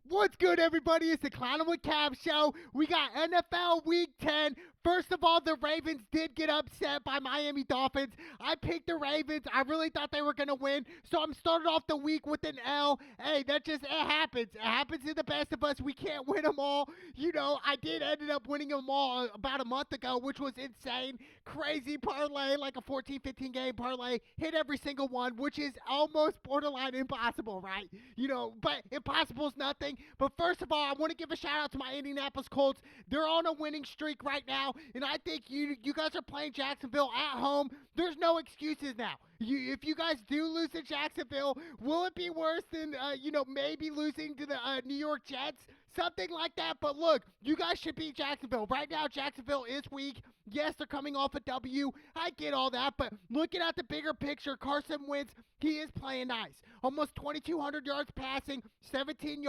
What's good, everybody? It's the Clown with Cab show. We got NFL Week 10. First of all, the Ravens did get upset by Miami Dolphins. I picked the Ravens. I really thought they were going to win, so I'm starting off the week with an L. Hey, it happens. It happens to the best of us. We can't win them all. I did ended up winning them all about a month ago, which was insane. Crazy parlay, like a 14-15 game parlay. Hit every single one, which is almost borderline impossible, right? But impossible is nothing. But first of all, I want to give a shout out to my Indianapolis Colts. They're on a winning streak right now, and I think you guys are playing Jacksonville at home. There's no excuses now. If you guys do lose to Jacksonville, will it be worse than maybe losing to the New York Jets? Something like that. But look, you guys should beat Jacksonville. Right now, Jacksonville is weak. Yes, they're coming off a W. I get all that, but looking at the bigger picture, Carson Wentz, he is playing nice. Almost 2,200 yards passing, 17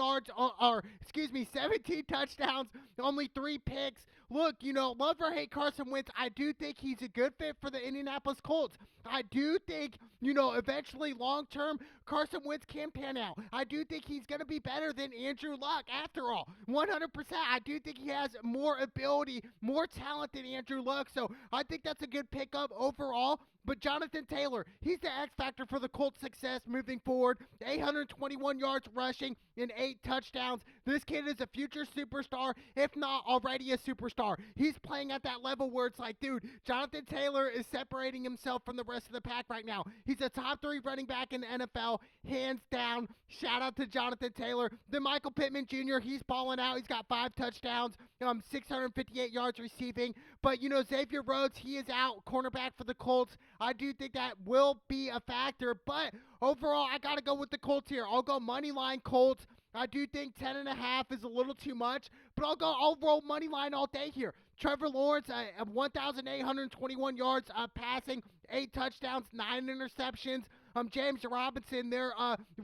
touchdowns, only 3 picks. Look, love or hate Carson Wentz, I do think he's a good fit for the Indianapolis Colts. I do think, eventually long term, Carson Wentz can pan out. I do think he's going to be better than Andrew Luck after all. 100%. I do think he has more ability, more talent than Andrew Luck. So I think that's a good pickup overall. But Jonathan Taylor, he's the X factor for the Colts' success moving forward. 821 yards rushing and 8 touchdowns. This kid is a future superstar, if not already a superstar. He's playing at that level where it's like, dude, Jonathan Taylor is separating himself from the rest of the pack right now. He's a top 3 running back in the NFL, hands down. Shout out to Jonathan Taylor. Then Michael Pittman Jr., he's balling out. He's got 5 touchdowns, 658 yards receiving. But, Xavier Rhodes, he is out, cornerback for the Colts. I do think that will be a factor, but overall, I got to go with the Colts here. I'll go money line Colts. I do think 10.5 is a little too much, but I'll roll money line all day here. Trevor Lawrence, 1,821 yards passing, 8 touchdowns, 9 interceptions. James Robinson, their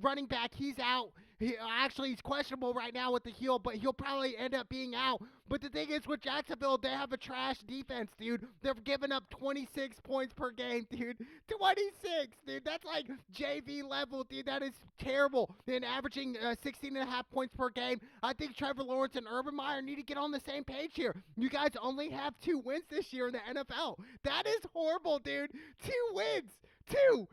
running back, he's out. He's questionable right now with the heel, but he'll probably end up being out. But the thing is, with Jacksonville, they have a trash defense, dude. They're giving up 26 points per game, dude. 26, dude. That's like JV level, dude. That is terrible. And averaging 16.5 points per game. I think Trevor Lawrence and Urban Meyer need to get on the same page here. You guys only have 2 wins this year in the NFL. That is horrible, dude. 2 wins. Two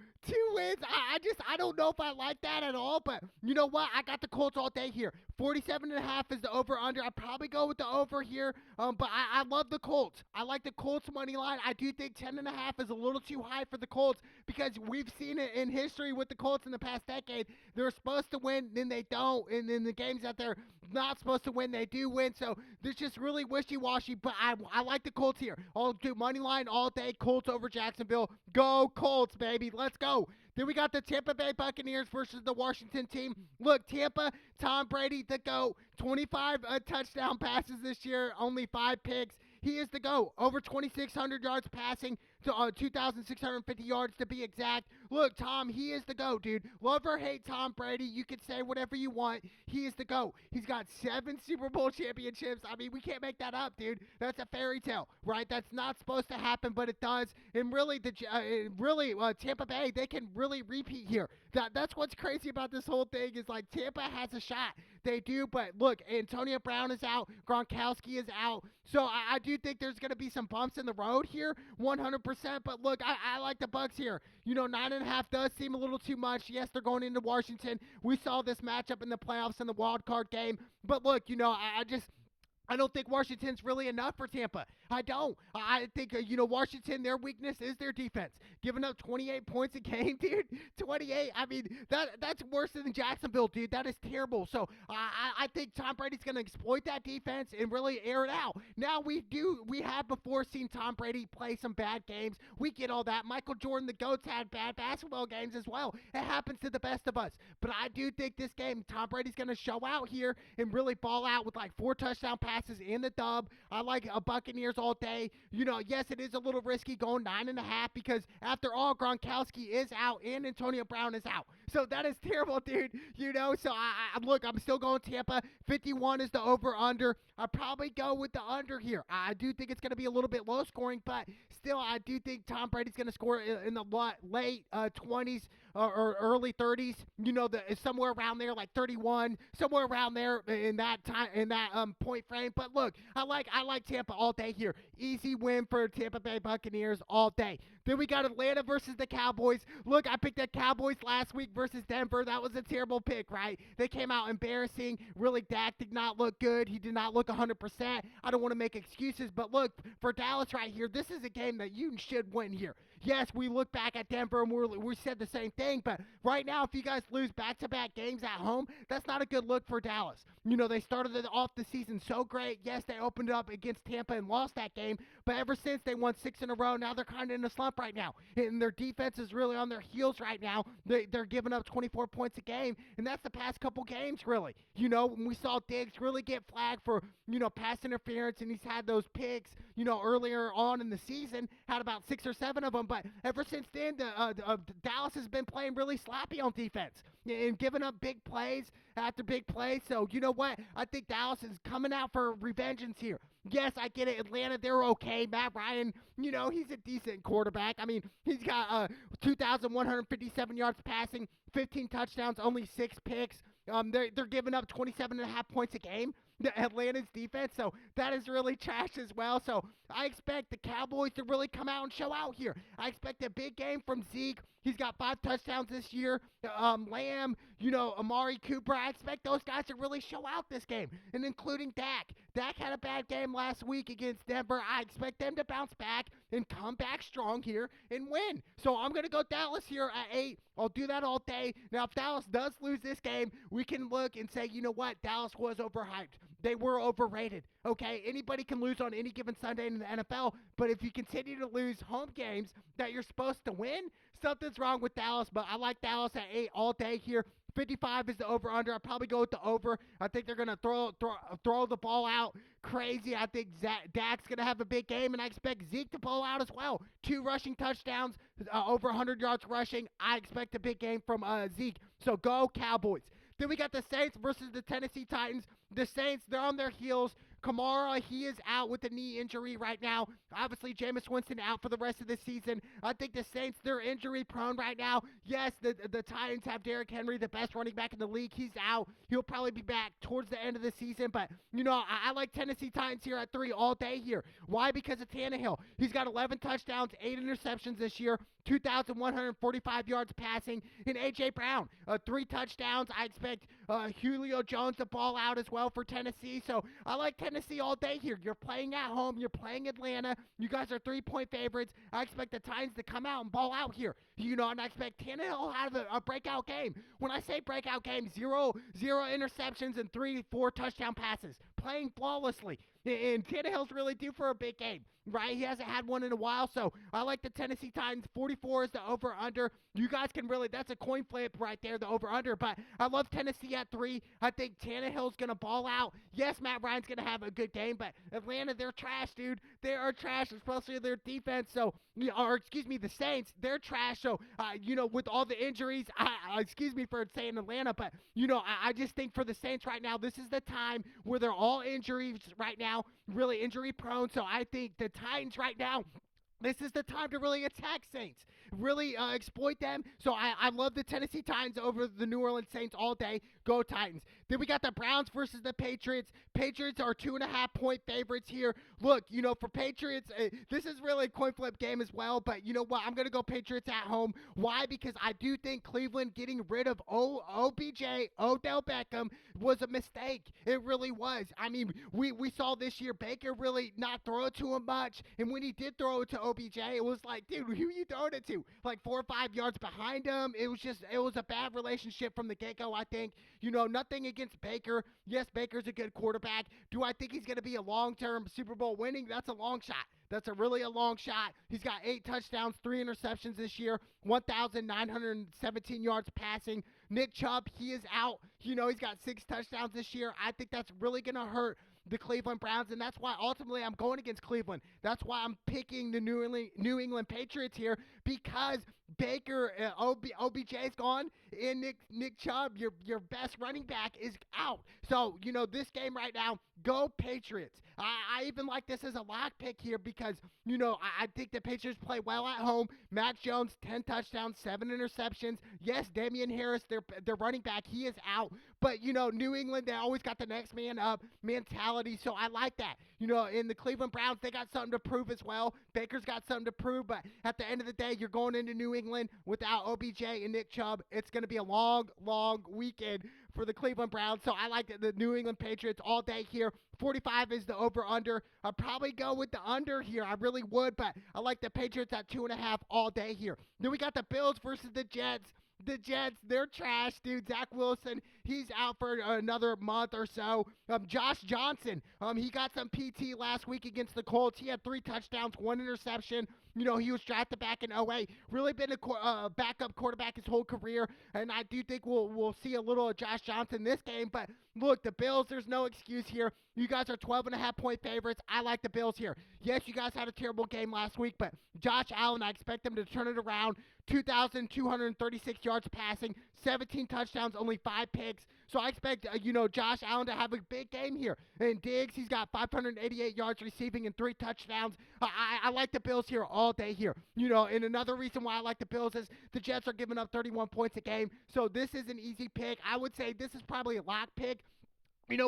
wins. I don't know if I like that at all, but you know what? I got the Colts all day here. 47.5 is the over-under. I'd probably go with the over here, but I love the Colts. I like the Colts money line. I do think 10.5 is a little too high for the Colts because we've seen it in history with the Colts in the past decade. They're supposed to win, then they don't, and in the games that they're not supposed to win, they do win. So there's just really wishy-washy, but I like the Colts here. I'll do money line all day. Colts over Jacksonville. Go Colts, baby. Let's go. Then we got the Tampa Bay Buccaneers versus the Washington team. Look, Tampa, Tom Brady, the GOAT. 25 touchdown passes this year, only 5 picks. He is the GOAT. Over 2,600 yards passing to 2,650 yards to be exact. Look, Tom, he is the GOAT, dude. Love or hate Tom Brady, you can say whatever you want. He is the GOAT. He's got 7 Super Bowl championships. I mean, we can't make that up, dude. That's a fairy tale, right? That's not supposed to happen, but it does. And really, Tampa Bay, they can really repeat here. That's what's crazy about this whole thing is like Tampa has a shot. They do, but look, Antonio Brown is out. Gronkowski is out. So I do think there's going to be some bumps in the road here, 100%. But look, I like the Bucks here. 9.5 does seem a little too much. Yes, they're going into Washington. We saw this matchup in the playoffs in the wild card game. But look, I don't think Washington's really enough for Tampa. I don't. I think, Washington, their weakness is their defense. Giving up 28 points a game, dude. 28. I mean, that's worse than Jacksonville, dude. That is terrible. So I think Tom Brady's going to exploit that defense and really air it out. Now, we have before seen Tom Brady play some bad games. We get all that. Michael Jordan, the GOAT's had bad basketball games as well. It happens to the best of us. But I do think this game, Tom Brady's going to show out here and really ball out with like 4 touchdown passes passes and the dub. I like Buccaneers all day. Yes, it is a little risky going 9.5 because after all, Gronkowski is out and Antonio Brown is out. So that is terrible, dude. So look, I'm still going Tampa. 51 is the over/under. I'll probably go with the under here. I do think it's going to be a little bit low scoring, but still, I do think Tom Brady's going to score in the late 20s or early 30s. Somewhere around there, like 31, somewhere around there in that time, in that point frame. But look, I like Tampa all day here. Easy win for Tampa Bay Buccaneers all day. Then we got Atlanta versus the Cowboys. Look, I picked the Cowboys last week versus Denver. That was a terrible pick, right? They came out embarrassing. Really, Dak did not look good. He did not look 100%. I don't want to make excuses, but look, for Dallas right here, this is a game that you should win here. Yes, we look back at Denver and we said the same thing, but right now, if you guys lose back-to-back games at home, that's not a good look for Dallas. They started off the season so great. Yes, they opened up against Tampa and lost that game, but ever since they won 6 in a row, now they're kind of in a slump right now, and their defense is really on their heels right now. They're giving up 24 points a game, and that's the past couple games, really. When we saw Diggs really get flagged for, pass interference, and he's had those picks, earlier on in the season, had about 6 or 7 of them, but ever since then, Dallas has been playing really sloppy on defense and giving up big plays after big plays. So, you know what? I think Dallas is coming out for revengeance here. Yes, I get it. Atlanta, they're okay. Matt Ryan, he's a decent quarterback. I mean, he's got 2,157 yards passing, 15 touchdowns, only 6 picks. They're giving up 27.5 points a game, the Atlanta's defense, so that is really trash as well. So I expect the Cowboys to really come out and show out here. I expect a big game from Zeke. He's got 5 touchdowns this year. Lamb, Amari Cooper. I expect those guys to really show out this game, and including Dak. Dak had a bad game last week against Denver. I expect them to bounce back and come back strong here and win. So I'm going to go Dallas here at 8. I'll do that all day. Now, if Dallas does lose this game, we can look and say, you know what? Dallas was overhyped. They were overrated, okay? Anybody can lose on any given Sunday in the NFL, but if you continue to lose home games that you're supposed to win, something's wrong with Dallas. But I like Dallas at 8 all day here. 55 is the over-under. I'll probably go with the over. I think they're going to throw the ball out crazy. I think Dak's going to have a big game, and I expect Zeke to pull out as well. 2 rushing touchdowns, over 100 yards rushing. I expect a big game from Zeke. So go Cowboys. Then we got the Saints versus the Tennessee Titans. The Saints, they're on their heels. Kamara, he is out with a knee injury right now. Obviously, Jameis Winston out for the rest of the season. I think the Saints, they're injury prone right now. Yes, the Titans have Derrick Henry, the best running back in the league. He's out. He'll probably be back towards the end of the season. But, I like Tennessee Titans here at 3 all day here. Why? Because of Tannehill. He's got 11 touchdowns, 8 interceptions this year, 2,145 yards passing. And A.J. Brown, 3 touchdowns. I expect Julio Jones to ball out as well for Tennessee. So I like Tennessee all day here. You're playing at home. You're playing Atlanta. You guys are 3-point favorites. I expect the Titans to come out and ball out here. And I expect Tannehill to have a breakout game. When I say breakout game, zero interceptions and 3-4 touchdown passes. Playing flawlessly. And Tannehill's really due for a big game, right? He hasn't had one in a while, so I like the Tennessee Titans. 44 is the over-under. You guys can really, that's a coin flip right there, the over-under, but I love Tennessee at 3. I think Tannehill's going to ball out. Yes, Matt Ryan's going to have a good game, but Atlanta, they're trash, dude. They are trash, especially their defense, the Saints, they're trash, so, with all the injuries, excuse me for saying Atlanta, but, I just think for the Saints right now, this is the time where they're all injuries right now, really injury prone, so I think the Titans right now, this is the time to really attack Saints, really exploit them. So I love the Tennessee Titans over the New Orleans Saints all day. Go Titans. Then we got the Browns versus the Patriots. Patriots are 2.5-point favorites here. Look, for Patriots, this is really a coin flip game as well. But you know what? I'm going to go Patriots at home. Why? Because I do think Cleveland getting rid of OBJ, Odell Beckham, was a mistake. It really was. I mean, we saw this year Baker really not throw it to him much. And when he did throw it to OBJ, it was like, dude, who you throwing it to? Like 4 or 5 yards behind him. It was a bad relationship from the get-go, I think. Nothing against Baker. Yes, Baker's a good quarterback. Do I think he's going to be a long-term Super Bowl winning? That's a long shot. That's really a long shot. He's got 8 touchdowns, 3 interceptions this year, 1,917 yards passing. Nick Chubb, he is out. He's got 6 touchdowns this year. I think that's really going to hurt the Cleveland Browns, and that's why ultimately I'm going against Cleveland. That's why I'm picking the New England Patriots here, because Baker, OBJ's gone, and Nick Chubb, your best running back, is out. So, this game right now, go Patriots. I even like this as a lock pick here because, I think the Patriots play well at home. Mac Jones, 10 touchdowns, 7 interceptions. Yes, Damian Harris, their running back, he is out. But, New England, they always got the next man up mentality, so I like that. In the Cleveland Browns, they got something to prove as well. Baker's got something to prove, but at the end of the day, you're going into New England without OBJ and Nick Chubb. It's going to be a long, long weekend for the Cleveland Browns, so I like the New England Patriots all day here. 45 is the over-under. I'd probably go with the under here. I really would, but I like the Patriots at 2.5 all day here. Then we got the Bills versus the Jets. The Jets, they're trash, dude. Zach Wilson, he's out for another month or so. Josh Johnson, he got some PT last week against the Colts. He had 3 touchdowns, 1 interception. He was drafted back in 2008. Really been a backup quarterback his whole career, and I do think we'll see a little of Josh Johnson this game. But look, the Bills, there's no excuse here. You guys are 12.5-point favorites. I like the Bills here. Yes, you guys had a terrible game last week, but Josh Allen, I expect him to turn it around. 2,236 yards passing, 17 touchdowns, only 5 picks. So I expect, Josh Allen to have a big game here. And Diggs, he's got 588 yards receiving and 3 touchdowns. I like the Bills here all day here. And another reason why I like the Bills is the Jets are giving up 31 points a game. So this is an easy pick. I would say this is probably a lock pick.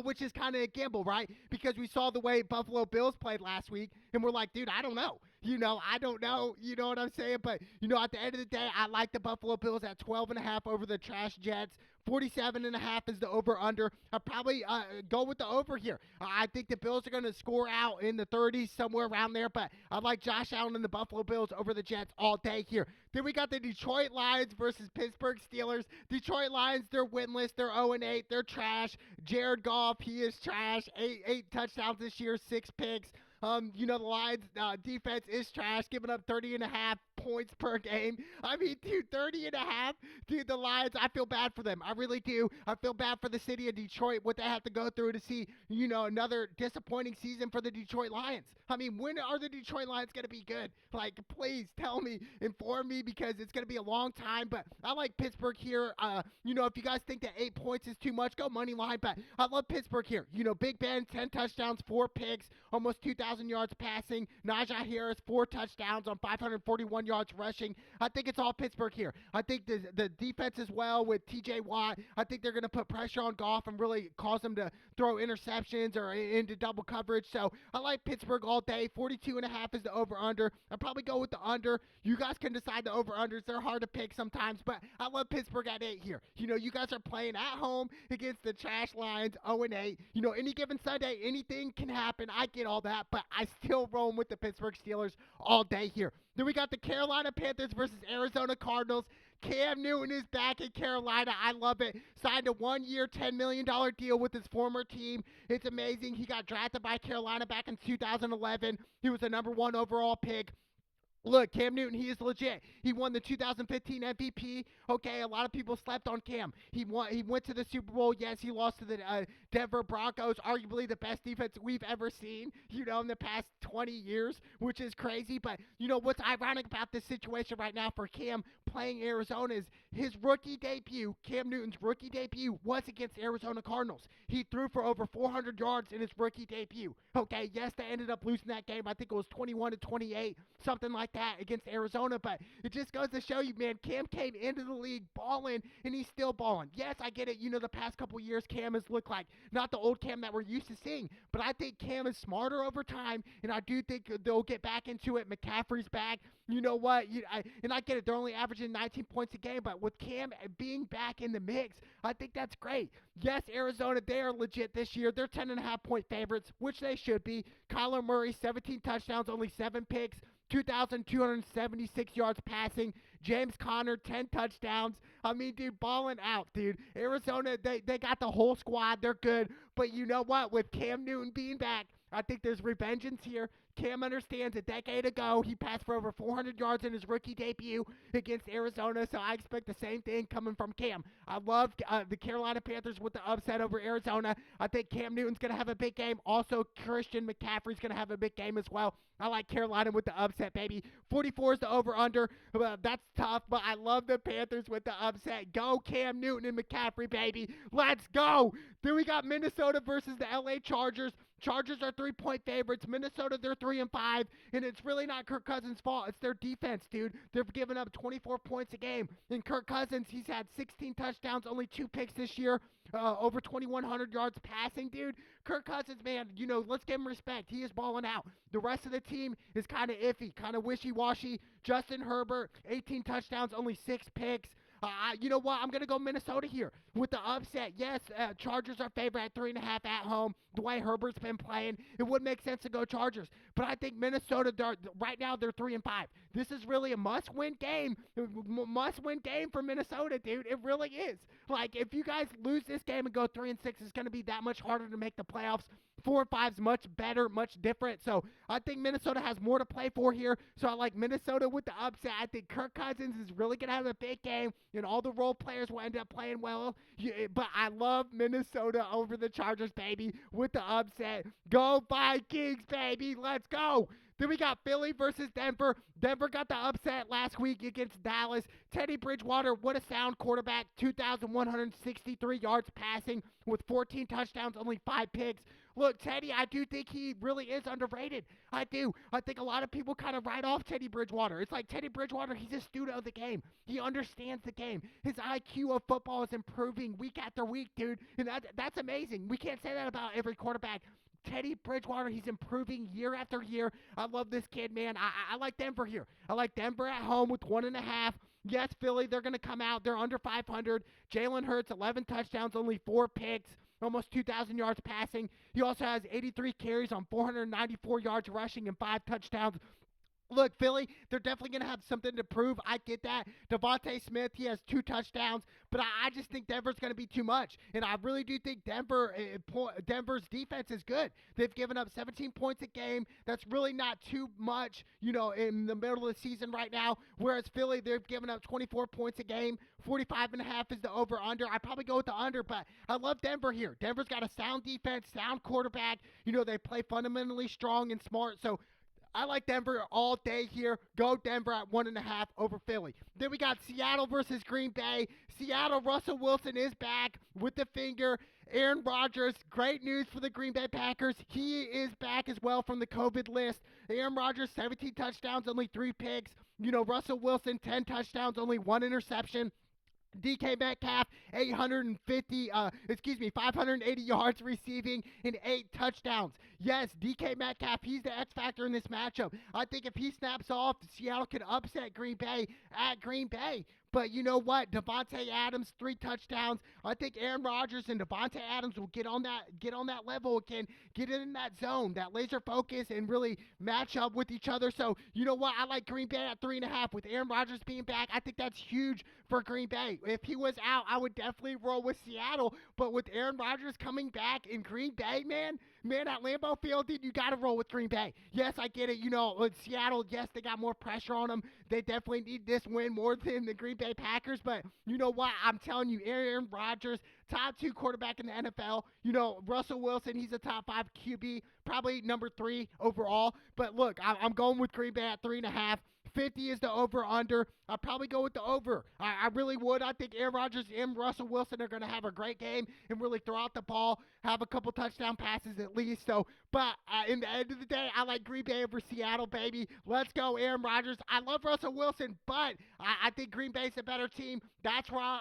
Which is kind of a gamble, right? Because we saw the way Buffalo Bills played last week, and we're like, dude, I don't know. I don't know. You know what I'm saying? But, at the end of the day, I like the Buffalo Bills at 12.5 over the trash Jets. 47.5 is the over-under. I'll probably go with the over here. I think the Bills are going to score out in the 30s, somewhere around there, but I like Josh Allen and the Buffalo Bills over the Jets all day here. Then we got the Detroit Lions versus Pittsburgh Steelers. Detroit Lions, they're winless. They're 0-8. They're trash. Jared Goff, he is trash. 8 touchdowns this year, 6 picks. The Lions defense is trash, giving up 30.5 points per game. I mean, dude, 30.5. Dude, the Lions, I feel bad for them. I really do. I feel bad for the city of Detroit, what they have to go through to see, another disappointing season for the Detroit Lions. I mean, when are the Detroit Lions going to be good? Like, please tell me, inform me, because it's going to be a long time. But I like Pittsburgh here. If you guys think that 8 points is too much, go money line. But I love Pittsburgh here. Big Ben, 10 touchdowns, 4 picks, almost 2,000 yards passing. Najee Harris, 4 touchdowns on 541 yards rushing. I think it's all Pittsburgh here. I think the defense as well with TJ Watt. I think they're going to put pressure on Goff and really cause him to throw interceptions or into double coverage. So I like Pittsburgh all day. 42.5 is the over-under. I'll probably go with the under. You guys can decide the over-unders. They're hard to pick sometimes, but I love Pittsburgh at 8 here. You guys are playing at home against the trash Lions, 0-8. Any given Sunday, anything can happen. I get all that, but I still roam with the Pittsburgh Steelers all day here. Then we got the Carolina Panthers versus Arizona Cardinals. Cam Newton is back in Carolina. I love it. Signed a 1-year, $10 million deal with his former team. It's amazing. He got drafted by Carolina back in 2011. He was the number 1 overall pick. Look, Cam Newton, he is legit. He won the 2015 MVP. Okay, a lot of people slept on Cam. He went to the Super Bowl. Yes, he lost to the Denver Broncos, arguably the best defense we've ever seen, in the past 20 years, which is crazy. But, what's ironic about this situation right now for Cam playing Arizona is his rookie debut, Cam Newton's rookie debut, was against Arizona Cardinals. He threw for over 400 yards in his rookie debut. Okay, yes, they ended up losing that game. I think it was 21-28, something like that against Arizona, but it just goes to show you, man, Cam came into the league balling, and he's still balling. Yes, I get it. The past couple years, Cam has looked like not the old Cam that we're used to seeing, but I think Cam is smarter over time, and I do think they'll get back into it. McCaffrey's back. You know what? I get it. They're only averaging 19 points a game, but with Cam being back in the mix, I think that's great. Yes, Arizona, they are legit this year. They're 10.5-point favorites, which they should be. Kyler Murray, 17 touchdowns, only 7 picks. 2,276 yards passing. James Conner, 10 touchdowns. I mean, dude, balling out, dude. Arizona, they got the whole squad. They're good. But you know what? With Cam Newton being back, I think there's revengeance here. Cam understands a decade ago he passed for over 400 yards in his rookie debut against Arizona, so I expect the same thing coming from Cam. I love the Carolina Panthers with the upset over Arizona. I think Cam Newton's going to have a big game. Also, Christian McCaffrey's going to have a big game as well. I like Carolina with the upset, baby. 44 is the over-under. That's tough, but I love the Panthers with the upset. Go Cam Newton and McCaffrey, baby. Let's go. Then we got Minnesota versus the LA Chargers. Chargers are 3-point favorites. Minnesota, they're 3-5, and it's really not Kirk Cousins' fault. It's their defense, dude. They're giving up 24 points a game. And Kirk Cousins, he's had 16 touchdowns, only 2 picks this year, over 2,100 yards passing, dude. Kirk Cousins, man, let's give him respect. He is balling out. The rest of the team is kind of iffy, kind of wishy-washy. Justin Herbert, 18 touchdowns, only 6 picks. You know what? I'm going to go Minnesota here with the upset. Yes, Chargers are favored at 3.5 at home. The way Herbert's been playing, it would make sense to go Chargers. But I think Minnesota, right now, they're 3-5. This is really a must-win game. Must-win game for Minnesota, dude. It really is. Like, if you guys lose this game and go 3-6, it's going to be that much harder to make the playoffs. 4-5 is much better, much different. So I think Minnesota has more to play for here. So I like Minnesota with the upset. I think Kirk Cousins is really going to have a big game, and all the role players will end up playing well. But I love Minnesota over the Chargers, baby, with the upset. Go Vikings, baby. Let's go. Then we got Philly versus Denver. Denver got the upset last week against Dallas. Teddy Bridgewater, what a sound quarterback. 2,163 yards passing with 14 touchdowns, only 5 picks. Look, Teddy, I do think he really is underrated. I do. I think a lot of people kind of write off Teddy Bridgewater. It's like Teddy Bridgewater, he's a student of the game. He understands the game. His IQ of football is improving week after week, dude. And that's amazing. We can't say that about every quarterback. Teddy Bridgewater, he's improving year after year. I love this kid, man. I like Denver here. I like Denver at home with 1.5. Yes, Philly, they're going to come out. They're under 500. Jalen Hurts, 11 touchdowns, only 4 picks. Almost 2,000 yards passing. He also has 83 carries on 494 yards rushing and 5 touchdowns. Look, Philly, they're definitely going to have something to prove. I get that. Devontae Smith, he has 2 touchdowns, but I just think Denver's going to be too much. And I really do think Denver's defense is good. They've given up 17 points a game. That's really not too much, in the middle of the season right now. Whereas Philly, they've given up 24 points a game. 45.5 is the over-under. I probably go with the under, but I love Denver here. Denver's got a sound defense, sound quarterback. They play fundamentally strong and smart. So I like Denver all day here. Go Denver at 1.5 over Philly. Then we got Seattle versus Green Bay. Seattle, Russell Wilson is back with the finger. Aaron Rodgers, great news for the Green Bay Packers. He is back as well from the COVID list. Aaron Rodgers, 17 touchdowns, only 3 picks. Russell Wilson, 10 touchdowns, only 1 interception. DK Metcalf, 580 yards receiving and 8 touchdowns. Yes, DK Metcalf, he's the X factor in this matchup. I think if he snaps off, Seattle can upset Green Bay at Green Bay. But you know what? Devontae Adams, 3 touchdowns. I think Aaron Rodgers and Devontae Adams will get on that level again, get in that zone, that laser focus, and really match up with each other. So you know what? I like Green Bay at 3.5 with Aaron Rodgers being back. I think that's huge for Green Bay. If he was out, I would definitely roll with Seattle. But with Aaron Rodgers coming back in Green Bay, man, at Lambeau Field, dude, you got to roll with Green Bay. Yes, I get it. With Seattle, yes, they got more pressure on them. They definitely need this win more than the Green Bay Packers. But you know what? I'm telling you, Aaron Rodgers, top 2 quarterback in the NFL. Russell Wilson, he's a top 5 QB, probably number 3 overall. But look, I'm going with Green Bay at 3.5. 50 is the over-under. I'll probably go with the over. I really would. I think Aaron Rodgers and Russell Wilson are going to have a great game and really throw out the ball, have a couple touchdown passes at least. But in the end of the day, I like Green Bay over Seattle, baby. Let's go, Aaron Rodgers. I love Russell Wilson, but I think Green Bay's a better team. That's why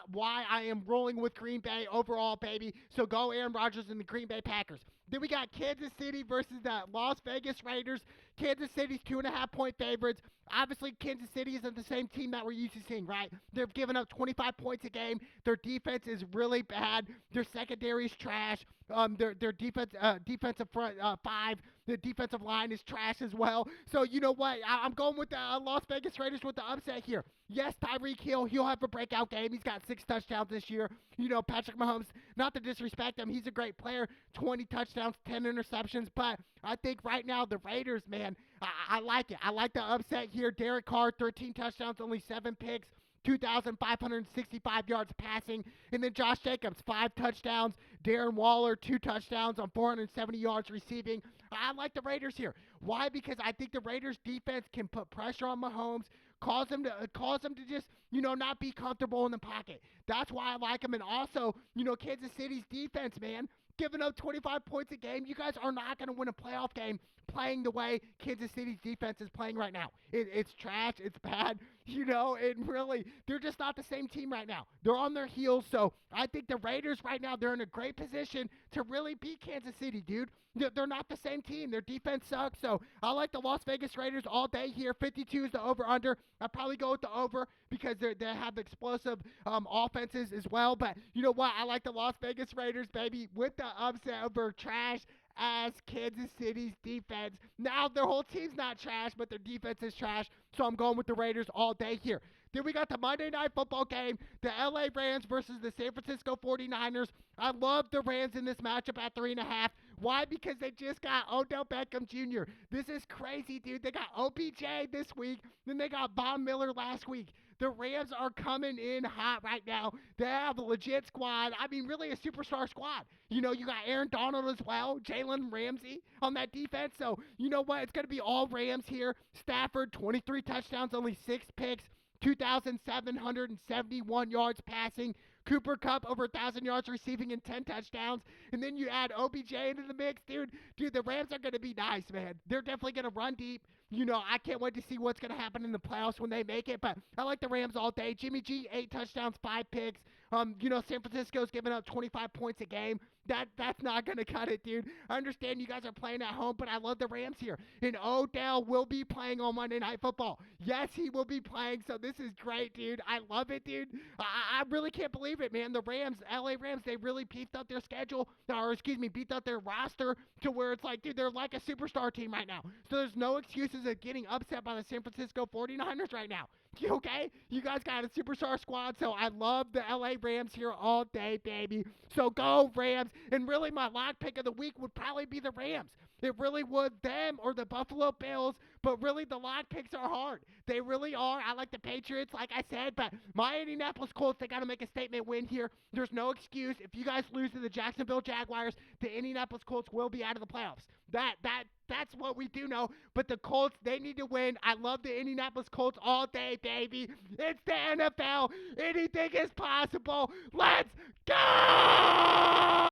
I am rolling with Green Bay overall, baby. So go Aaron Rodgers and the Green Bay Packers. Then we got Kansas City versus the Las Vegas Raiders. Kansas City's 2.5-point favorites. Obviously, Kansas City isn't the same team that we're used to seeing, right? They've given up 25 points a game. Their defense is really bad. Their secondary is trash. Their defensive front five. The defensive line is trash as well. So you know what? I'm going with the Las Vegas Raiders with the upset here. Yes, Tyreek Hill, he'll have a breakout game. He's got 6 touchdowns this year. You know, Patrick Mahomes, not to disrespect him, he's a great player. 20 touchdowns, 10 interceptions. But I think right now the Raiders, man, I like it. I like the upset here. Derek Carr, 13 touchdowns, only 7 picks. 2,565 yards passing. And then Josh Jacobs, 5 touchdowns. Darren Waller, 2 touchdowns on 470 yards receiving. I like the Raiders here. Why? Because I think the Raiders defense can put pressure on Mahomes, cause him to just, not be comfortable in the pocket. That's why I like him. And also, Kansas City's defense, man, giving up 25 points a game. You guys are not going to win a playoff game playing the way Kansas City's defense is playing right now. It's trash. It's bad. Really, they're just not the same team right now. They're on their heels. So I think the Raiders right now, they're in a great position to really beat Kansas City, dude. They're not the same team. Their defense sucks. So I like the Las Vegas Raiders all day here. 52 is the over-under. I'd probably go with the over because they have explosive offenses as well. But you know what? I like the Las Vegas Raiders, baby, with the upset over trash as Kansas City's defense. Now, their whole team's not trash, but their defense is trash. So I'm going with the Raiders all day here. Then we got the Monday Night Football game, the LA Rams versus the San Francisco 49ers. I love the Rams in this matchup at 3.5. Why? Because they just got Odell Beckham Jr. This is crazy, dude. They got OBJ this week, then they got Von Miller last week. The Rams are coming in hot right now. They have a legit squad. I mean, really a superstar squad. You got Aaron Donald as well, Jalen Ramsey on that defense. So, you know what? It's going to be all Rams here. Stafford, 23 touchdowns, only 6 picks, 2,771 yards passing. Cooper Kupp, over 1,000 yards receiving and 10 touchdowns. And then you add OBJ into the mix, dude. Dude, the Rams are going to be nice, man. They're definitely going to run deep. I can't wait to see what's going to happen in the playoffs when they make it. But I like the Rams all day. Jimmy G, 8 touchdowns, 5 picks. San Francisco's giving up 25 points a game. That's not going to cut it, dude. I understand you guys are playing at home, but I love the Rams here. And Odell will be playing on Monday Night Football. Yes, he will be playing, so this is great, dude. I love it, dude. I really can't believe it, man. The Rams, LA Rams, they really beefed up their schedule, beefed up their roster to where it's like, dude, they're like a superstar team right now. So there's no excuses of getting upset by the San Francisco 49ers right now. Okay? You guys got a superstar squad, so I love the LA Rams here all day, baby. So go Rams. And really, my lock pick of the week would probably be the Rams. It really would, them or the Buffalo Bills, but really the lock picks are hard. They really are. I like the Patriots, like I said, but my Indianapolis Colts, they got to make a statement win here. There's no excuse. If you guys lose to the Jacksonville Jaguars, the Indianapolis Colts will be out of the playoffs. That's what we do know. But the Colts, they need to win. I love the Indianapolis Colts all day, baby. It's the NFL. Anything is possible. Let's go!